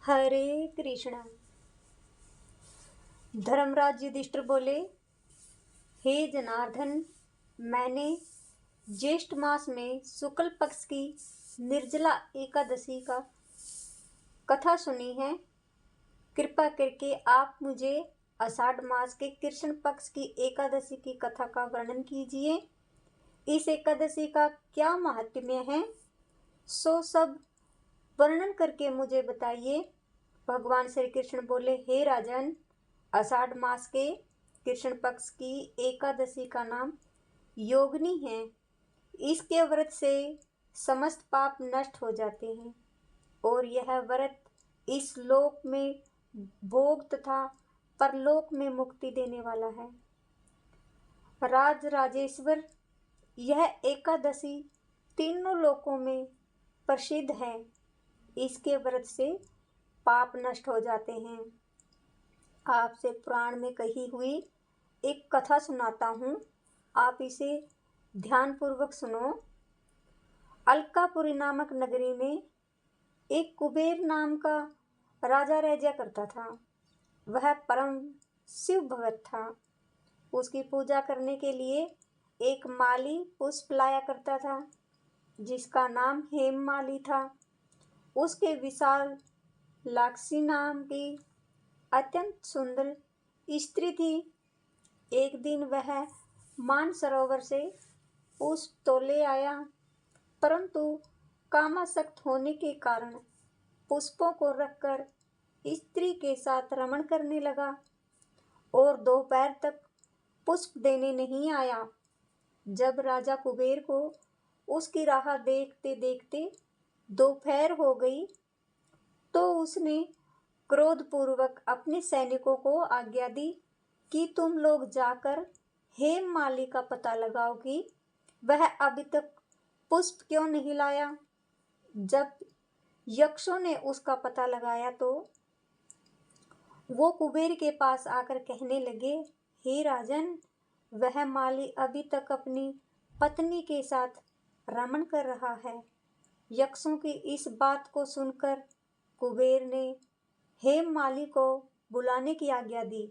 हरे कृष्णा। धर्मराज युधिष्ठिर बोले, हे जनार्दन, मैंने ज्येष्ठ मास में शुक्ल पक्ष की निर्जला एकादशी का कथा सुनी है। कृपा करके आप मुझे आषाढ़ मास के कृष्ण पक्ष की एकादशी की कथा का वर्णन कीजिए। इस एकादशी का क्या महात्म्य है, सो सब वर्णन करके मुझे बताइए। भगवान श्री कृष्ण बोले, हे राजन, आषाढ़ मास के कृष्ण पक्ष की एकादशी का नाम योगिनी है। इसके व्रत से समस्त पाप नष्ट हो जाते हैं और यह व्रत इस लोक में भोग तथा परलोक में मुक्ति देने वाला है। राज राजेश्वर, यह एकादशी तीनों लोकों में प्रसिद्ध है। इसके व्रत से पाप नष्ट हो जाते हैं। आपसे पुराण में कही हुई एक कथा सुनाता हूँ, आप इसे ध्यानपूर्वक सुनो। अलकापुरी नामक नगरी में एक कुबेर नाम का राजा राज्य करता था। वह परम शिव भक्त था। उसकी पूजा करने के लिए एक माली पुष्प लाया करता था, जिसका नाम हेममाली था। उसके विशाल लाक्षी नाम की अत्यंत सुंदर स्त्री थी। एक दिन वह मानसरोवर से पुष्प तो ले आया, परंतु कामासक्त होने के कारण पुष्पों को रखकर स्त्री के साथ रमण करने लगा और दोपहर तक पुष्प देने नहीं आया। जब राजा कुबेर को उसकी राह देखते देखते दोपहर हो गई, तो उसने क्रोधपूर्वक अपने सैनिकों को आज्ञा दी कि तुम लोग जाकर हेममाली का पता लगाओ कि वह अभी तक पुष्प क्यों नहीं लाया। जब यक्षों ने उसका पता लगाया तो वो कुबेर के पास आकर कहने लगे, हे राजन, वह माली अभी तक अपनी पत्नी के साथ रमण कर रहा है। यक्षों की इस बात को सुनकर कुबेर ने हेममाली को बुलाने की आज्ञा दी।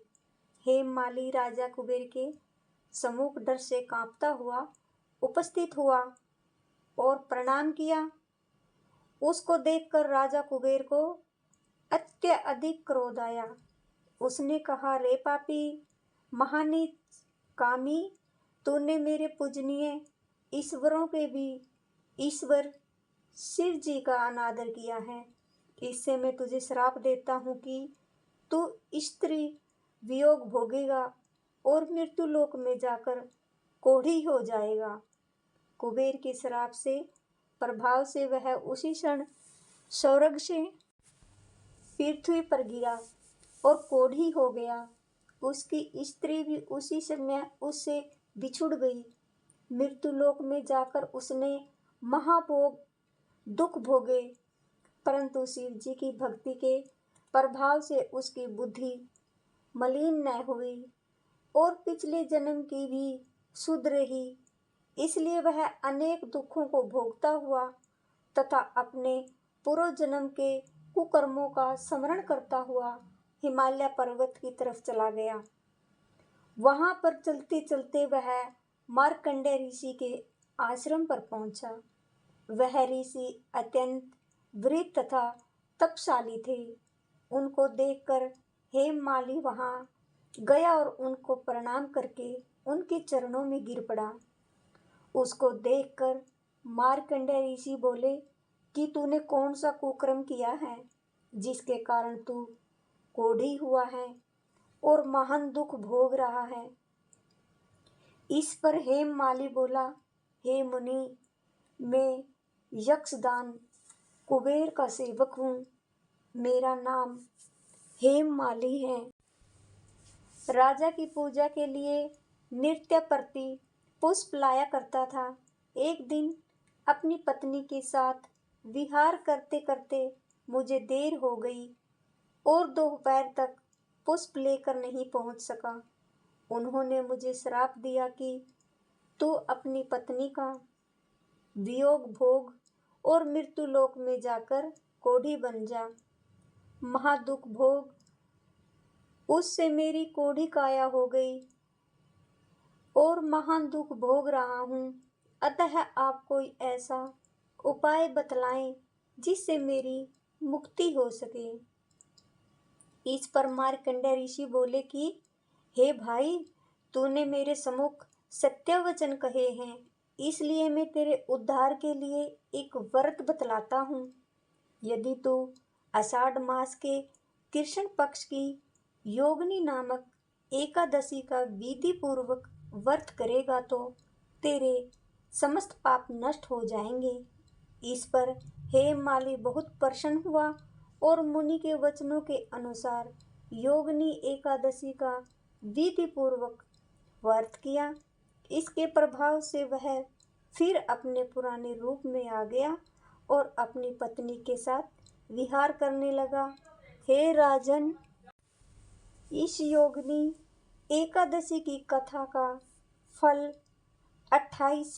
हेममाली राजा कुबेर के सम्मुख डर से कांपता हुआ उपस्थित हुआ और प्रणाम किया। उसको देखकर राजा कुबेर को अत्यधिक क्रोध आया। उसने कहा, रे पापी, महानीच कामी, तूने मेरे पूजनीय ईश्वरों के भी ईश्वर शिव जी का अनादर किया है। इससे मैं तुझे श्राप देता हूँ कि तू स्त्री वियोग भोगेगा और मृत्यु लोक में जाकर कोढ़ी हो जाएगा। कुबेर के श्राप से प्रभाव से वह उसी क्षण स्वर्ग से पृथ्वी पर गिरा और कोढ़ी हो गया। उसकी स्त्री भी उसी समय उससे बिछुड़ गई। मृत्यु लोक में जाकर उसने महाभोग दुख भोगे, परंतु शिव जी की भक्ति के प्रभाव से उसकी बुद्धि मलिन न हुई और पिछले जन्म की भी शुद्ध रही। इसलिए वह अनेक दुखों को भोगता हुआ तथा अपने पूर्व जन्म के कुकर्मों का स्मरण करता हुआ हिमालय पर्वत की तरफ चला गया। वहां पर चलते चलते वह मार्कंडेय ऋषि के आश्रम पर पहुंचा। वह ऋषि अत्यंत वृद्ध तथा तपशाली थे। उनको देखकर हेममाली वहां गया और उनको प्रणाम करके उनके चरणों में गिर पड़ा। उसको देखकर मार्कंडेय ऋषि बोले कि तूने कौन सा कुकर्म किया है जिसके कारण तू कोढ़ी हुआ है और महान दुख भोग रहा है। इस पर हेममाली बोला, हे मुनि, मैं यक्षदान कुबेर का सेवक हूँ। मेरा नाम हेममाली है। राजा की पूजा के लिए नित्य प्रति पुष्प लाया करता था। एक दिन अपनी पत्नी के साथ विहार करते करते मुझे देर हो गई और दोपहर तक पुष्प लेकर नहीं पहुंच सका। उन्होंने मुझे श्राप दिया कि तू अपनी पत्नी का वियोग भोग और मृत्यु लोक में जाकर कोढ़ी बन जा। महादुख भोग, उससे मेरी कोढ़ी काया हो गई और महान दुख भोग रहा हूँ। अतः आप कोई ऐसा उपाय बतलाएं जिससे मेरी मुक्ति हो सके। इस पर मार्कंडेय ऋषि बोले कि हे भाई, तूने मेरे सम्मुख सत्य वचन कहे हैं, इसलिए मैं तेरे उद्धार के लिए एक व्रत बतलाता हूँ। यदि तू आषाढ़ मास के कृष्ण पक्ष की योगिनी नामक एकादशी का विधि पूर्वक व्रत करेगा तो तेरे समस्त पाप नष्ट हो जाएंगे। इस पर हेममाली बहुत प्रसन्न हुआ और मुनि के वचनों के अनुसार योगिनी एकादशी का विधि पूर्वक व्रत किया। इसके प्रभाव से वह फिर अपने पुराने रूप में आ गया और अपनी पत्नी के साथ विहार करने लगा। हे राजन, इस योगिनी एकादशी की कथा का फल 28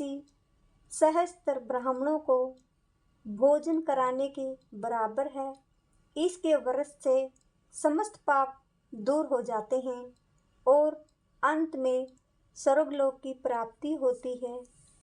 सहस्त्र ब्राह्मणों को भोजन कराने के बराबर है। इसके व्रत से समस्त पाप दूर हो जाते हैं और अंत में स्वर्गलोक की प्राप्ति होती है।